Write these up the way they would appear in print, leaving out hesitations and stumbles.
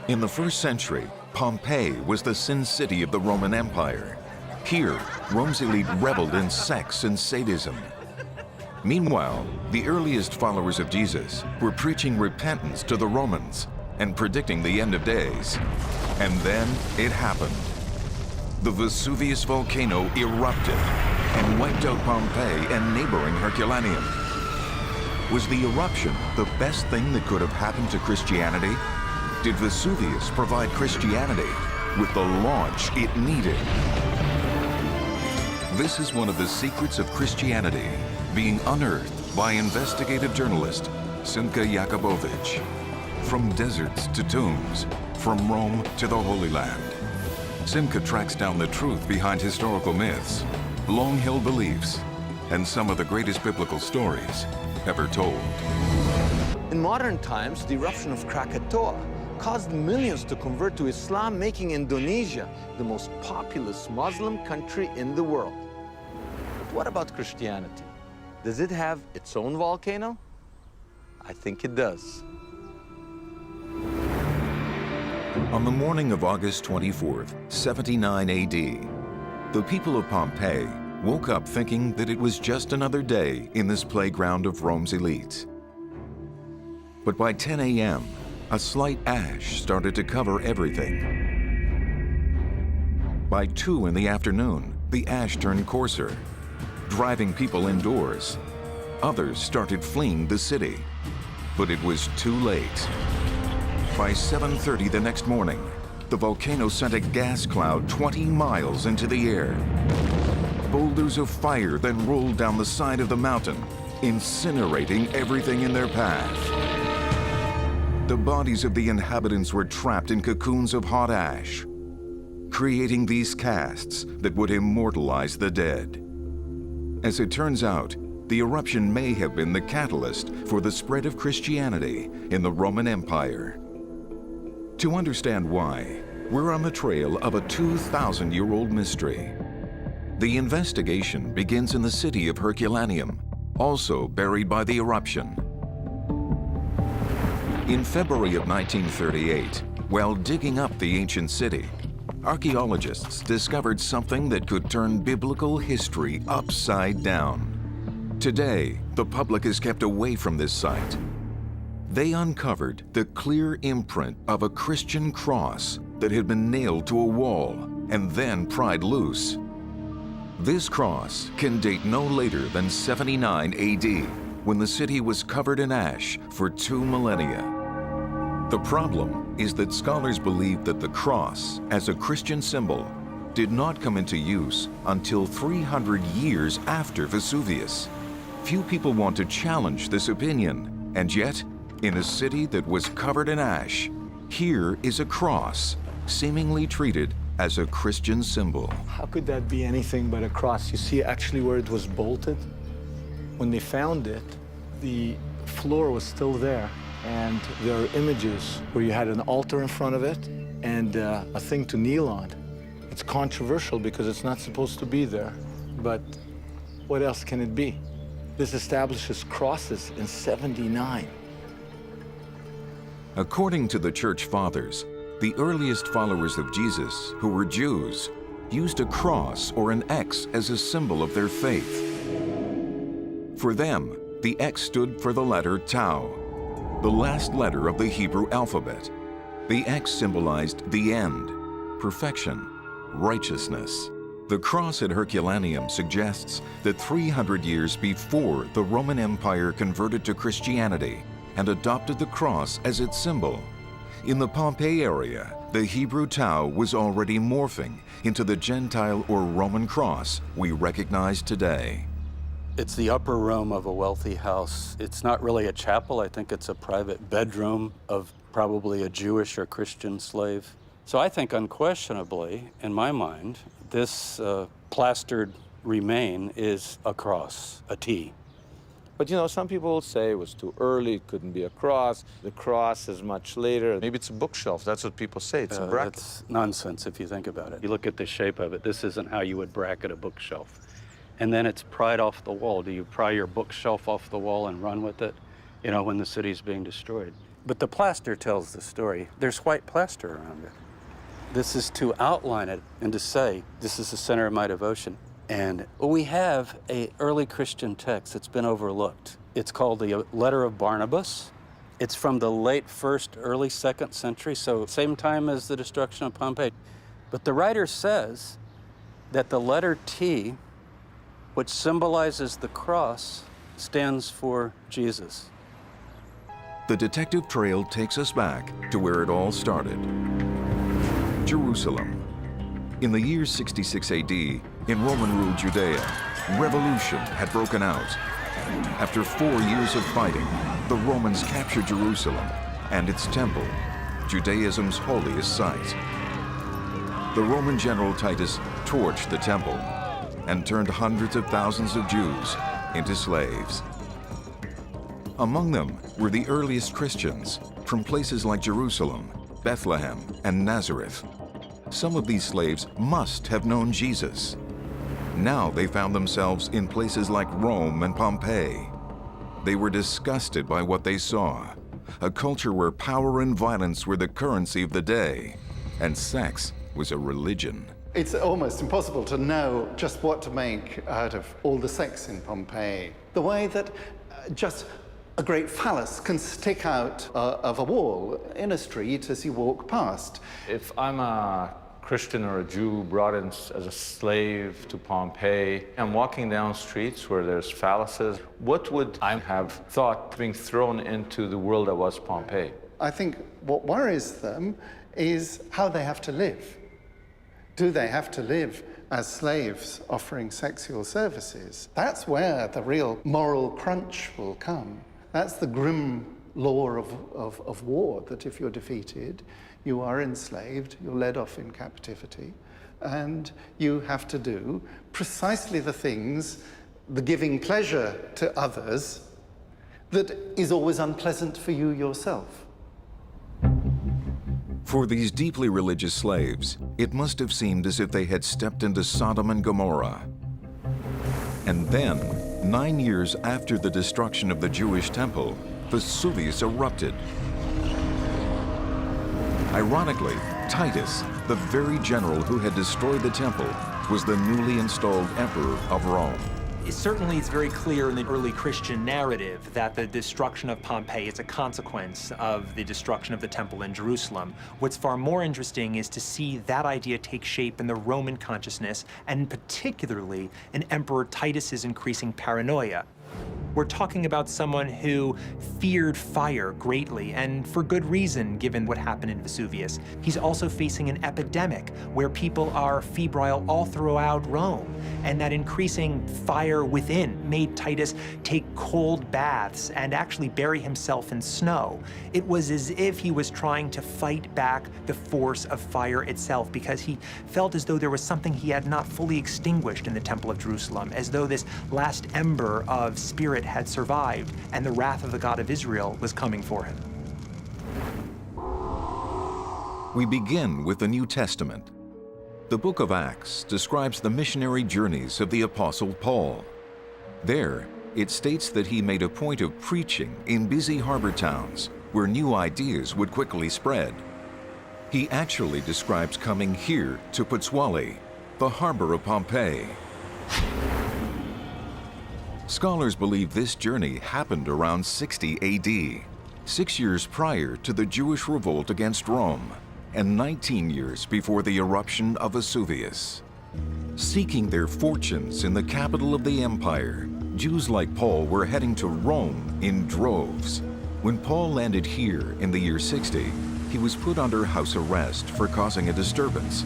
In the first century, Pompeii was the sin city of the Roman Empire. Here, Rome's elite reveled in sex and sadism. Meanwhile, the earliest followers of Jesus were preaching repentance to the Romans and predicting the end of days. And then it happened. The Vesuvius volcano erupted and wiped out Pompeii and neighboring Herculaneum. Was the eruption the best thing that could have happened to Christianity? Did Vesuvius provide Christianity with the launch it needed? This is one of the secrets of Christianity being unearthed by investigative journalist Simcha Jacoobovici. From deserts to tombs, from Rome to the Holy Land, Simcha tracks down the truth behind historical myths, long-held beliefs, and some of the greatest biblical stories ever told. In modern times, the eruption of Krakatoa caused millions to convert to Islam, making Indonesia the most populous Muslim country in the world. But what about Christianity? Does it have its own volcano? I think it does. On the morning of August 24th, 79 AD, the people of Pompeii woke up thinking that it was just another day in this playground of Rome's elite. But by 10 a.m., a slight ash started to cover everything. By 2 in the afternoon, the ash turned coarser, driving people indoors. Others started fleeing the city, but it was too late. By 7:30 the next morning, the volcano sent a gas cloud 20 miles into the air. Boulders of fire then rolled down the side of the mountain, incinerating everything in their path. The bodies of the inhabitants were trapped in cocoons of hot ash, creating these casts that would immortalize the dead. As it turns out, the eruption may have been the catalyst for the spread of Christianity in the Roman Empire. To understand why, we're on the trail of a 2,000-year-old mystery. The investigation begins in the city of Herculaneum, also buried by the eruption. In February of 1938, while digging up the ancient city, archaeologists discovered something that could turn biblical history upside down. Today, the public is kept away from this site. They uncovered the clear imprint of a Christian cross that had been nailed to a wall and then pried loose. This cross can date no later than 79 AD, when the city was covered in ash for 2 millennia. The problem is that scholars believe that the cross, as a Christian symbol, did not come into use until 300 years after Vesuvius. Few people want to challenge this opinion, and yet, in a city that was covered in ash, here is a cross, seemingly treated as a Christian symbol. How could that be anything but a cross? You see actually where it was bolted? When they found it, the floor was still there, and there are images where you had an altar in front of it and a thing to kneel on. It's controversial because it's not supposed to be there, but what else can it be? This establishes crosses in 79. According to the Church Fathers, the earliest followers of Jesus, who were Jews, used a cross or an X as a symbol of their faith. For them, the X stood for the letter Tau, the last letter of the Hebrew alphabet. The X symbolized the end, perfection, righteousness. The cross at Herculaneum suggests that 300 years before the Roman Empire converted to Christianity and adopted the cross as its symbol, in the Pompeii area, the Hebrew Tau was already morphing into the Gentile or Roman cross we recognize today. It's the upper room of a wealthy house. It's not really a chapel. I think it's a private bedroom of probably a Jewish or Christian slave. So I think unquestionably, in my mind, this plastered remain is a cross, a T. But you know, some people will say it was too early, it couldn't be a cross. The cross is much later. Maybe it's a bookshelf. That's what people say. It's a bracket. That's nonsense if you think about it. You look at the shape of it. This isn't how you would bracket a bookshelf. And then it's pried off the wall. Do you pry your bookshelf off the wall and run with it? you know, when the city's being destroyed. But the plaster tells the story. There's white plaster around it. This is to outline it and to say, this is the center of my devotion. And we have an early Christian text that's been overlooked. It's called the Letter of Barnabas. It's from the late 1st, early 2nd century, so same time as the destruction of Pompeii. But the writer says that the letter T, which symbolizes the cross, stands for Jesus. The detective trail takes us back to where it all started. Jerusalem. In the year 66 AD, in Roman-ruled Judea, revolution had broken out. After 4 years of fighting, the Romans captured Jerusalem and its temple, Judaism's holiest site. The Roman general Titus torched the temple and turned hundreds of thousands of Jews into slaves. Among them were the earliest Christians from places like Jerusalem, Bethlehem, and Nazareth. Some of these slaves must have known Jesus. Now they found themselves in places like Rome and Pompeii. They were disgusted by what they saw, a culture where power and violence were the currency of the day, and sex was a religion. It's almost impossible to know just what to make out of all the sex in Pompeii. The way that just a great phallus can stick out of a wall in a street as you walk past. If I'm a Christian or a Jew brought in as a slave to Pompeii, I'm walking down streets where there's phalluses, what would I have thought being thrown into the world that was Pompeii? I think what worries them is how they have to live. Do they have to live as slaves offering sexual services? That's where the real moral crunch will come. That's the grim law of war, that if you're defeated, you are enslaved, you're led off in captivity, and you have to do precisely the things, the giving pleasure to others, that is always unpleasant for you yourself. For these deeply religious slaves, it must have seemed as if they had stepped into Sodom and Gomorrah. And then, 9 years after the destruction of the Jewish temple, Vesuvius erupted. Ironically, Titus, the very general who had destroyed the temple, was the newly installed emperor of Rome. Certainly, it's very clear in the early Christian narrative that the destruction of Pompeii is a consequence of the destruction of the temple in Jerusalem. What's far more interesting is to see that idea take shape in the Roman consciousness, and particularly in Emperor Titus's increasing paranoia. We're talking about someone who feared fire greatly, and for good reason, given what happened in Vesuvius. He's also facing an epidemic where people are febrile all throughout Rome, and that increasing fire within made Titus take cold baths and actually bury himself in snow. It was as if he was trying to fight back the force of fire itself, because he felt as though there was something he had not fully extinguished in the Temple of Jerusalem, as though this last ember of spirit had survived, and the wrath of the God of Israel was coming for him. We begin with the New Testament. The book of Acts describes the missionary journeys of the Apostle Paul. There, it states that he made a point of preaching in busy harbor towns where new ideas would quickly spread. He actually describes coming here to Pozzuoli, the harbor of Pompeii. Scholars believe this journey happened around 60 AD, 6 years prior to the Jewish revolt against Rome, and 19 years before the eruption of Vesuvius. Seeking their fortunes in the capital of the empire, Jews like Paul were heading to Rome in droves. When Paul landed here in the year 60, he was put under house arrest for causing a disturbance.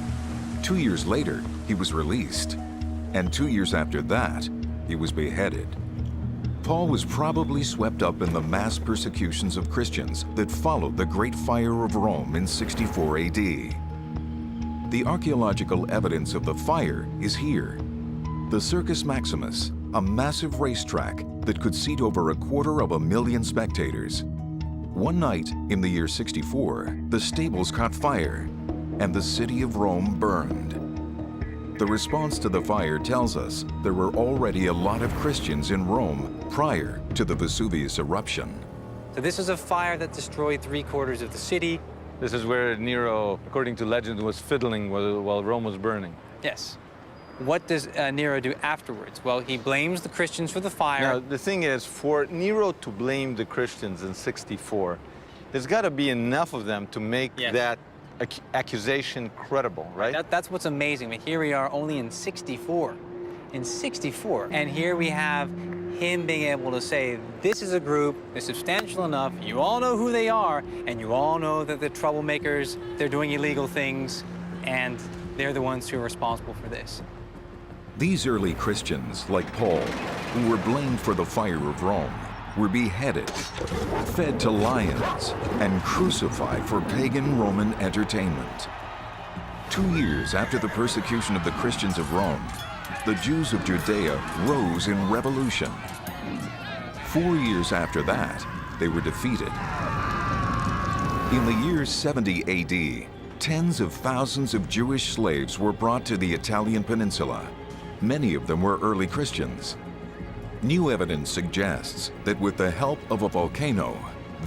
2 years later, he was released, and 2 years after that, he was beheaded. Paul was probably swept up in the mass persecutions of Christians that followed the Great Fire of Rome in 64 AD. The archaeological evidence of the fire is here. The Circus Maximus, a massive racetrack that could seat over 250,000 spectators. One night in the year 64, the stables caught fire, and the city of Rome burned. The response to the fire tells us there were already a lot of Christians in Rome prior to the Vesuvius eruption. So this is a fire that destroyed 3/4 of the city. This is where Nero, according to legend, was fiddling while Rome was burning. Yes. What does Nero do afterwards? Well, he blames the Christians for the fire. Now, the thing is, for Nero to blame the Christians in 64, there's got to be enough of them to make that accusation credible, right? That's what's amazing. But here we are only in 64. In 64. And here we have him being able to say, this is a group that's substantial enough, you all know who they are, and you all know that they're troublemakers, they're doing illegal things, and they're the ones who are responsible for this. These early Christians, like Paul, who were blamed for the fire of Rome, were beheaded, fed to lions, and crucified for pagan Roman entertainment. 2 years after the persecution of the Christians of Rome, the Jews of Judea rose in revolution. 4 years after that, they were defeated. In the year 70 AD, tens of thousands of Jewish slaves were brought to the Italian peninsula. Many of them were early Christians. New evidence suggests that with the help of a volcano,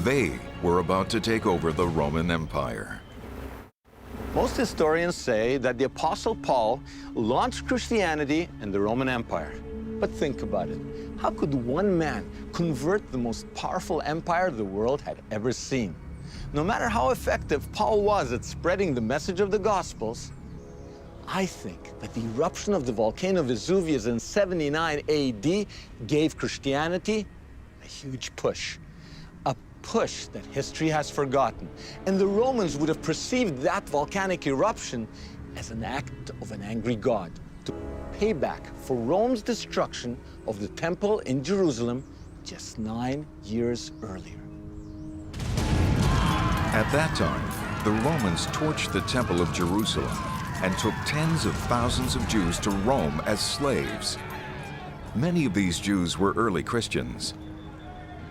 they were about to take over the Roman Empire. Most historians say that the Apostle Paul launched Christianity in the Roman Empire. But think about it. How could one man convert the most powerful empire the world had ever seen? No matter how effective Paul was at spreading the message of the Gospels, I think that the eruption of the volcano Vesuvius in 79 AD gave Christianity a huge push. A push that history has forgotten. And the Romans would have perceived that volcanic eruption as an act of an angry God to pay back for Rome's destruction of the temple in Jerusalem just 9 years earlier. At that time, the Romans torched the Temple of Jerusalem and took tens of thousands of Jews to Rome as slaves. Many of these Jews were early Christians.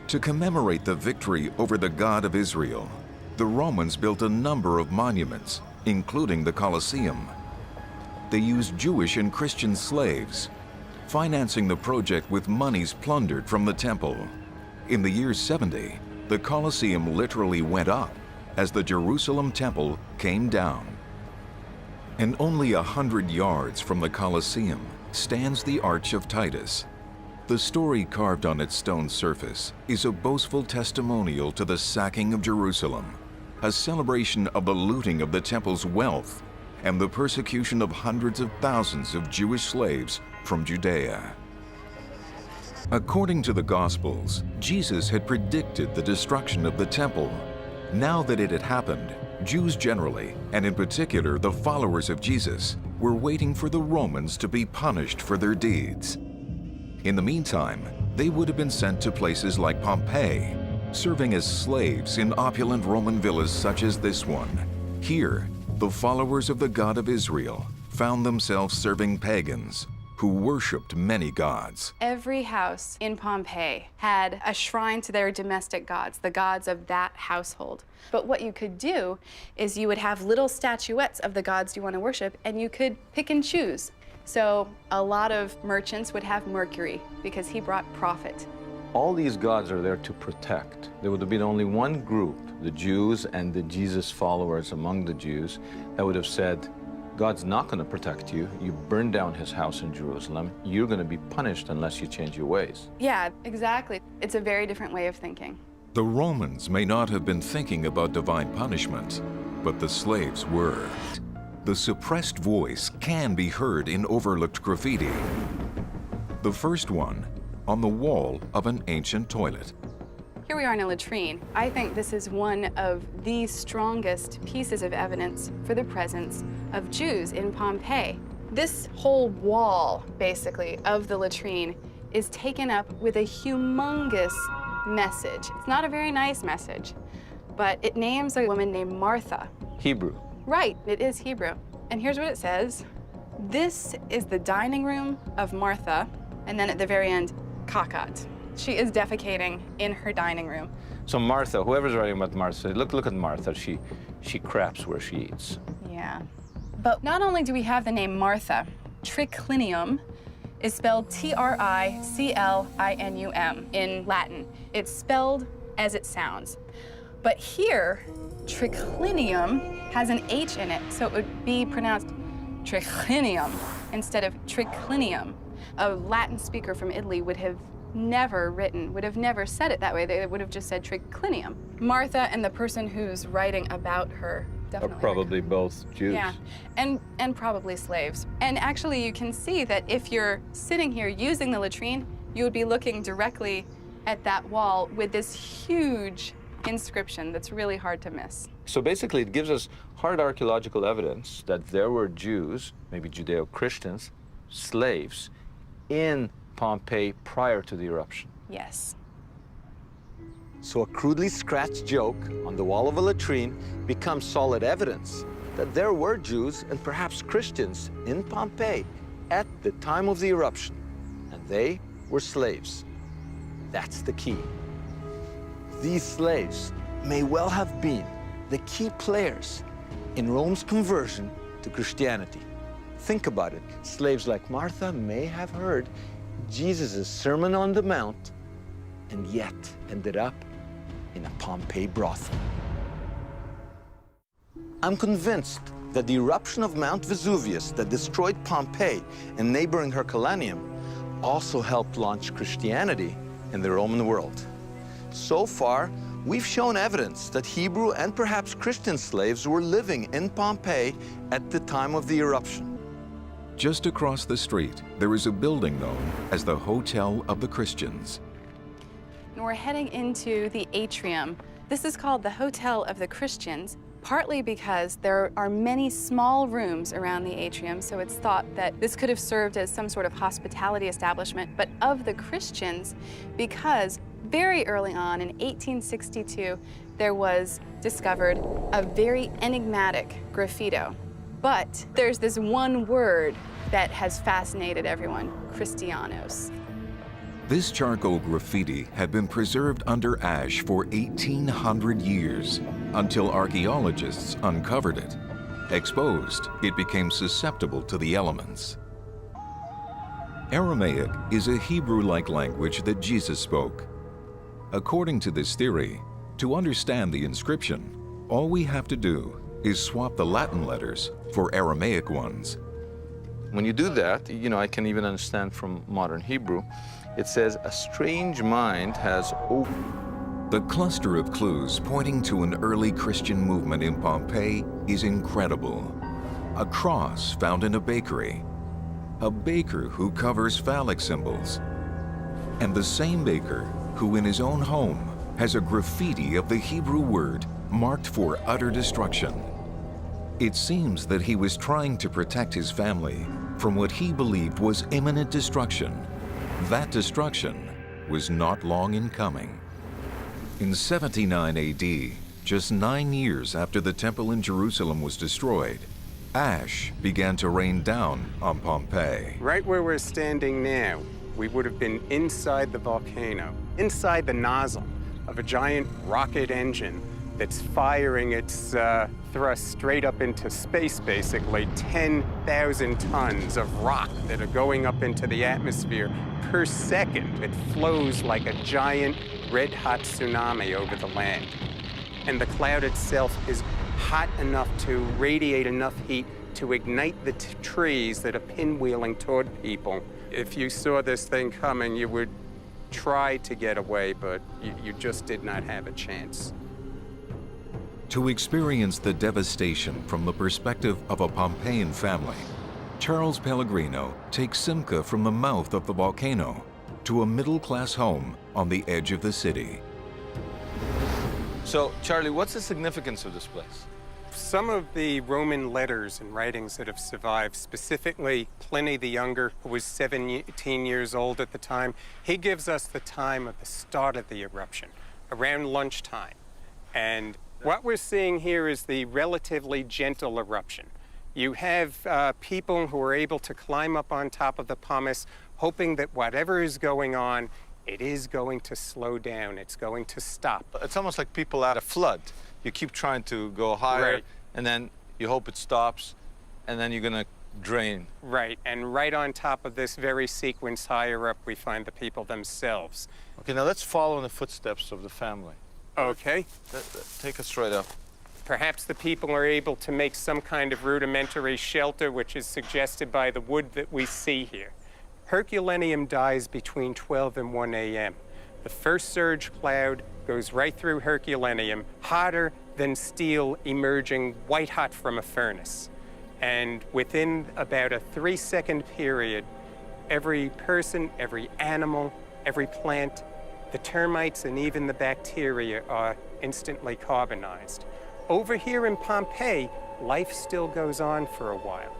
To commemorate the victory over the God of Israel, the Romans built a number of monuments, including the Colosseum. They used Jewish and Christian slaves, financing the project with monies plundered from the temple. In the year 70, the Colosseum literally went up as the Jerusalem temple came down. And only 100 yards from the Colosseum stands the Arch of Titus. The story carved on its stone surface is a boastful testimonial to the sacking of Jerusalem, a celebration of the looting of the temple's wealth and the persecution of hundreds of thousands of Jewish slaves from Judea. According to the Gospels, Jesus had predicted the destruction of the temple. Now that it had happened, Jews generally, and in particular the followers of Jesus, were waiting for the Romans to be punished for their deeds. In the meantime, they would have been sent to places like Pompeii, serving as slaves in opulent Roman villas such as this one. Here, the followers of the God of Israel found themselves serving pagans who worshipped many gods. Every house in Pompeii had a shrine to their domestic gods, the gods of that household. But what you could do is you would have little statuettes of the gods you want to worship, and you could pick and choose. So a lot of merchants would have Mercury because he brought profit. All these gods are there to protect. There would have been only one group, the Jews and the Jesus followers among the Jews, that would have said, God's not going to protect you. You burned down his house in Jerusalem. You're going to be punished unless you change your ways. Yeah, exactly. It's a very different way of thinking. The Romans may not have been thinking about divine punishment, but the slaves were. The suppressed voice can be heard in overlooked graffiti. The first one on the wall of an ancient toilet. Here we are in a latrine. I think this is one of the strongest pieces of evidence for the presence of Jews in Pompeii. This whole wall, basically, of the latrine is taken up with a humongous message. It's not a very nice message, but it names a woman named Martha. Hebrew. Right, it is Hebrew. And here's what it says. This is the dining room of Martha, and then at the very end, Kakat. She is defecating in her dining room. So Martha, whoever's writing about Martha, look at Martha. She craps where she eats. Yeah. But not only do we have the name Martha, triclinium is spelled Triclinum in Latin. It's spelled as it sounds. But here, triclinium has an H in it, so it would be pronounced triclinium instead of triclinium. A Latin speaker from Italy would have never said it that way. They would have just said triclinium. Martha and the person who's writing about her definitely are probably both Jews. Yeah, and probably slaves. And actually you can see that if you're sitting here using the latrine, you would be looking directly at that wall with this huge inscription that's really hard to miss. So basically it gives us hard archaeological evidence that there were Jews, maybe Judeo-Christians, slaves, in Pompeii prior to the eruption. Yes. So a crudely scratched joke on the wall of a latrine becomes solid evidence that there were Jews and perhaps Christians in Pompeii at the time of the eruption, and they were slaves. That's the key. These slaves may well have been the key players in Rome's conversion to Christianity. Think about it. Slaves like Martha may have heard Jesus' Sermon on the Mount and yet ended up in a Pompeii brothel. I'm convinced that the eruption of Mount Vesuvius that destroyed Pompeii and neighboring Herculaneum also helped launch Christianity in the Roman world. So far, we've shown evidence that Hebrew and perhaps Christian slaves were living in Pompeii at the time of the eruption. Just across the street, there is a building known as the Hotel of the Christians. And we're heading into the atrium. This is called the Hotel of the Christians, partly because there are many small rooms around the atrium, so it's thought that this could have served as some sort of hospitality establishment, but of the Christians, because very early on in 1862, there was discovered a very enigmatic graffito. But there's this one word that has fascinated everyone, Christianos. This charcoal graffiti had been preserved under ash for 1,800 years until archaeologists uncovered it. Exposed, it became susceptible to the elements. Aramaic is a Hebrew-like language that Jesus spoke. According to this theory, to understand the inscription, all we have to do is swap the Latin letters for Aramaic ones. When you do that, I can even understand from modern Hebrew, it says, a strange mind has opened. The cluster of clues pointing to an early Christian movement in Pompeii is incredible. A cross found in a bakery, a baker who covers phallic symbols, and the same baker who in his own home has a graffiti of the Hebrew word marked for utter destruction. It seems that he was trying to protect his family from what he believed was imminent destruction. That destruction was not long in coming. In 79 AD, just 9 years after the temple in Jerusalem was destroyed, ash began to rain down on Pompeii. Right where we're standing now, we would have been inside the volcano, inside the nozzle of a giant rocket engine that's firing its thrust straight up into space, basically. 10,000 tons of rock that are going up into the atmosphere per second. It flows like a giant red-hot tsunami over the land. And the cloud itself is hot enough to radiate enough heat to ignite the trees that are pinwheeling toward people. If you saw this thing coming, you would try to get away, but you just did not have a chance. To experience the devastation from the perspective of a Pompeian family, Charles Pellegrino takes Simcha from the mouth of the volcano to a middle-class home on the edge of the city. So, Charlie, what's the significance of this place? Some of the Roman letters and writings that have survived, specifically Pliny the Younger, who was 17 years old at the time, he gives us the time of the start of the eruption, around lunchtime. And what we're seeing here is the relatively gentle eruption. You have people who are able to climb up on top of the pumice, hoping that whatever is going on, it is going to slow down, it's going to stop. It's almost like people at a flood. You keep trying to go higher, Right. and then you hope it stops, and then you're gonna drain. Right, and right on top of this very sequence higher up, we find the people themselves. Okay, now let's follow in the footsteps of the family. Okay. Take us right up. Perhaps the people are able to make some kind of rudimentary shelter, which is suggested by the wood that we see here. Herculaneum dies between 12 and 1 a.m. The first surge cloud goes right through Herculaneum, hotter than steel emerging white hot from a furnace. And within about a 3-second period, every person, every animal, every plant, the termites and even the bacteria are instantly carbonized. Over here in Pompeii, life still goes on for a while.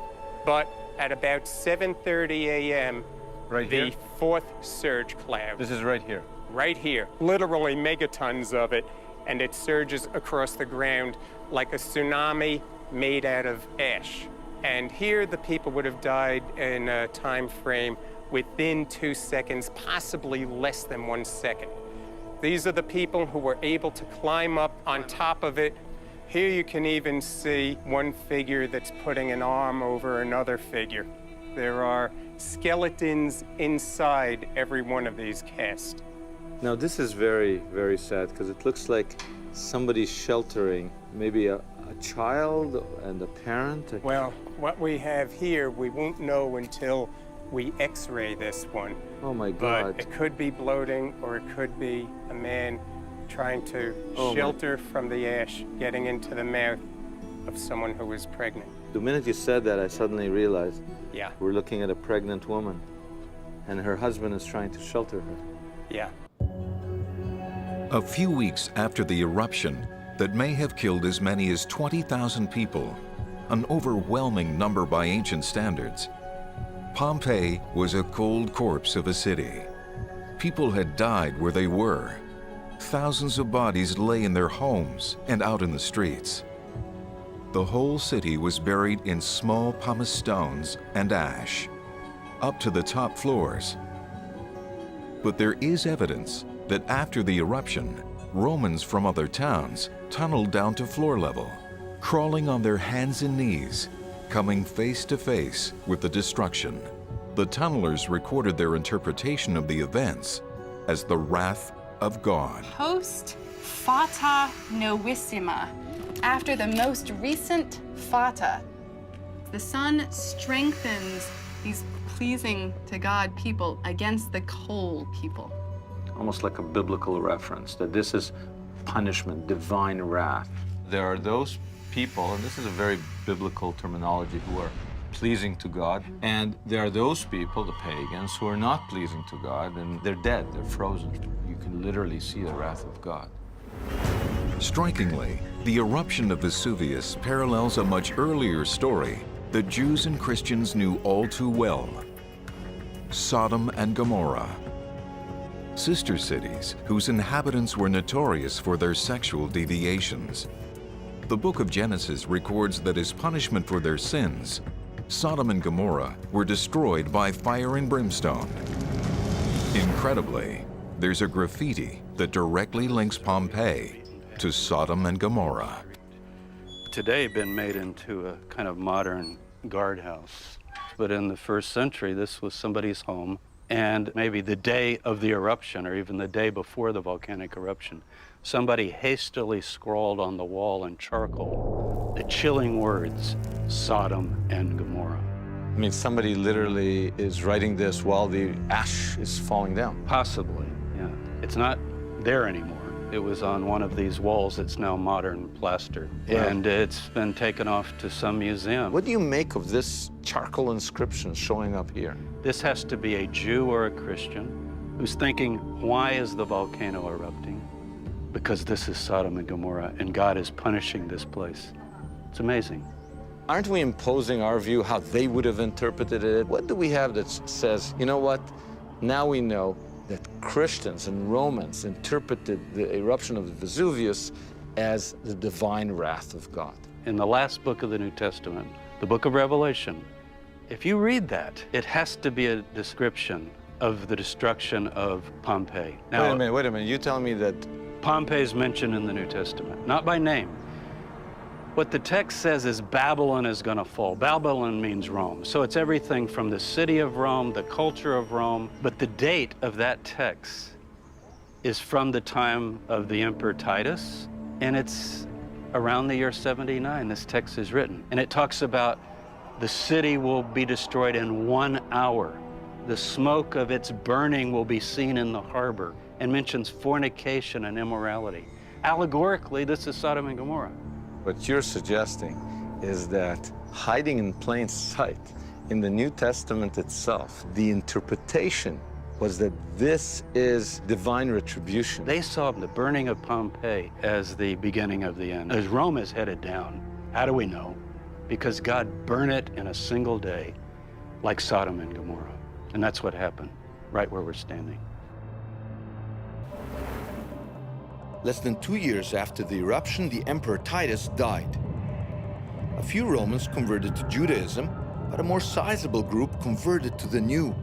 But at about 7:30 a.m., the fourth surge cloud. This is right here. Right here, literally megatons of it, and it surges across the ground like a tsunami made out of ash. And here the people would have died in a time frame within 2 seconds, possibly less than 1 second. These are the people who were able to climb up on top of it. Here you can even see one figure that's putting an arm over another figure. There are skeletons inside every one of these casts. Now this is very, very sad because it looks like somebody's sheltering maybe a child and a parent. Well, what we have here, we won't know until we x-ray this one. Oh my God. But it could be bloating, or it could be a man trying to shelter from the ash, getting into the mouth of someone who is pregnant. The minute you said that, I suddenly realized Yeah, we're looking at a pregnant woman and her husband is trying to shelter her. yeah. A few weeks after the eruption that may have killed as many as 20,000 people, an overwhelming number by ancient standards, Pompeii was a cold corpse of a city. People had died where they were. Thousands of bodies lay in their homes and out in the streets. The whole city was buried in small pumice stones and ash, up to the top floors. But there is evidence that after the eruption, Romans from other towns tunneled down to floor level, crawling on their hands and knees, coming face to face with the destruction. The tunnelers recorded their interpretation of the events as the wrath of God. Post fata novissima, after the most recent fata, the sun strengthens these pleasing to God people against the cold people. Almost like a biblical reference, that this is punishment, divine wrath. There are those people, and this is a very biblical terminology, who are pleasing to God, and there are those people, the pagans, who are not pleasing to God, and they're dead, they're frozen. You can literally see the wrath of God. Strikingly, the eruption of Vesuvius parallels a much earlier story that Jews and Christians knew all too well: Sodom and Gomorrah. Sister cities whose inhabitants were notorious for their sexual deviations. The book of Genesis records that as punishment for their sins, Sodom and Gomorrah were destroyed by fire and brimstone. Incredibly, there's a graffiti that directly links Pompeii to Sodom and Gomorrah. Today been made into a kind of modern guardhouse. But in the first century, this was somebody's home. And maybe the day of the eruption, or even the day before the volcanic eruption, somebody hastily scrawled on the wall in charcoal the chilling words, Sodom and Gomorrah. I mean, somebody literally is writing this while the ash is falling down. Possibly, yeah. It's not there anymore. It was on one of these walls that's now modern plaster. Wow. And it's been taken off to some museum. What do you make of this charcoal inscription showing up here? This has to be a Jew or a Christian who's thinking, why is the volcano erupting? Because this is Sodom and Gomorrah, and God is punishing this place. It's amazing. Aren't we imposing our view how they would have interpreted it? What do we have that says, you know what, now we know that Christians and Romans interpreted the eruption of the Vesuvius as the divine wrath of God? In the last book of the New Testament, the book of Revelation, if you read that, it has to be a description of the destruction of Pompeii. Now, Wait a minute, you tell me that Pompeii is mentioned in the New Testament, not by name. What the text says is Babylon is going to fall. Babylon means Rome. So it's everything from the city of Rome, the culture of Rome. But the date of that text is from the time of the Emperor Titus, and it's around the year 79 this text is written. And it talks about the city will be destroyed in 1 hour. The smoke of its burning will be seen in the harbor, and mentions fornication and immorality. Allegorically, this is Sodom and Gomorrah. What you're suggesting is that hiding in plain sight in the New Testament itself, the interpretation was that this is divine retribution. They saw the burning of Pompeii as the beginning of the end. As Rome is headed down, how do we know? Because God burned it in a single day, like Sodom and Gomorrah. And that's what happened, right where we're standing. Less than 2 years after the eruption, the Emperor Titus died. A few Romans converted to Judaism, but a more sizable group converted to the new,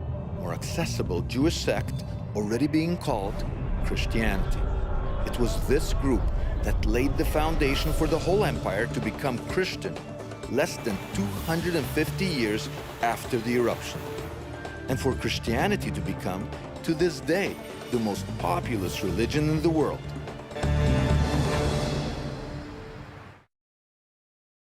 more accessible Jewish sect already being called Christianity. It was this group that laid the foundation for the whole empire to become Christian less than 250 years after the eruption. And for Christianity to become, to this day, the most populous religion in the world.